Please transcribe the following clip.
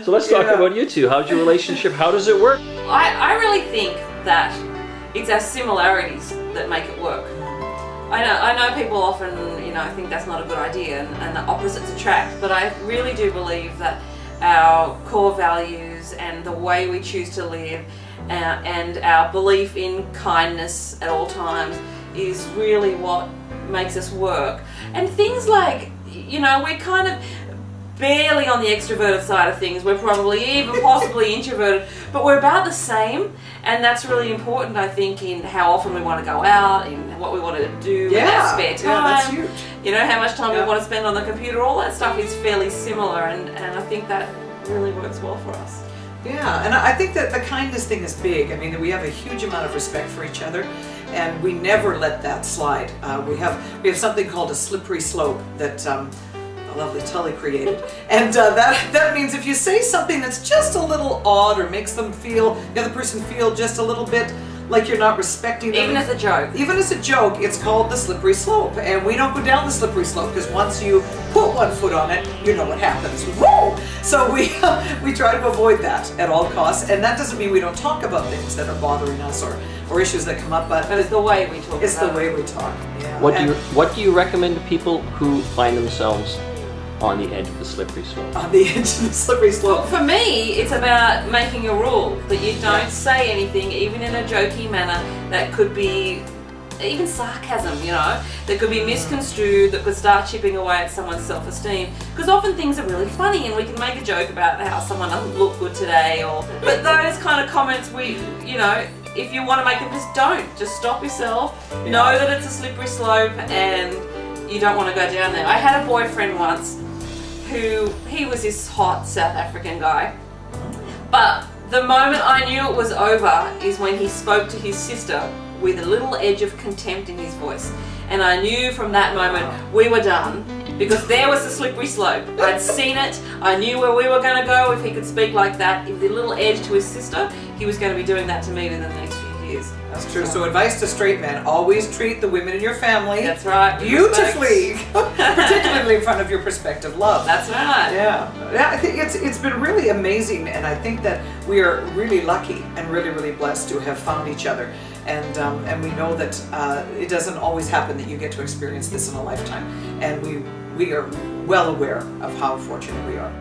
So let's talk about you two. How's your relationship? How does it work? I really think that it's our similarities that make it work. I know people often, think that's not a good idea and the opposites attract, but I really do believe that our core values and the way we choose to live and our belief in kindness at all times is really what makes us work. And things like, we're kind of barely on the extroverted side of things. We're probably even possibly introverted, but we're about the same, and that's really important, I think, in how often we want to go out, in what we want to do in our spare time. Yeah, that's huge. How much time we want to spend on the computer. All that stuff is fairly similar, and I think that really works well for us. Yeah, and I think that the kindness thing is big. I mean, we have a huge amount of respect for each other, and we never let that slide. We have something called a slippery slope that lovely Tully created, and that means if you say something that's just a little odd or makes the other person feel just a little bit like you're not respecting them, even as a joke, it's called the slippery slope, and we don't go down the slippery slope because once you put one foot on it, you know what happens. Whoa! So we try to avoid that at all costs, and that doesn't mean we don't talk about things that are bothering us or issues that come up, but it's the way we talk. It's the way we talk. Yeah. What do you recommend to people who find themselves on the edge of the slippery slope? On the edge of the slippery slope. Well, for me, it's about making a rule that you don't say anything, even in a jokey manner, that could be even sarcasm, that could be misconstrued, that could start chipping away at someone's self-esteem. Because often things are really funny and we can make a joke about how someone doesn't look good today, but those kind of comments, if you want to make them, just stop yourself, know that it's a slippery slope and you don't want to go down there. I had a boyfriend once he was this hot South African guy, but the moment I knew it was over is when he spoke to his sister with a little edge of contempt in his voice, and I knew from that moment we were done, because there was the slippery slope. I'd seen it, I knew where we were going to go if he could speak like that. With a little edge to his sister, he was going to be doing that to me within the next few years. That's true. So advice to straight men: always treat the women in your family beautifully, particularly in front of your prospective love. That's right. Yeah. I think it's been really amazing, and I think that we are really lucky and really, really blessed to have found each other. And we know that it doesn't always happen that you get to experience this in a lifetime, and we are well aware of how fortunate we are.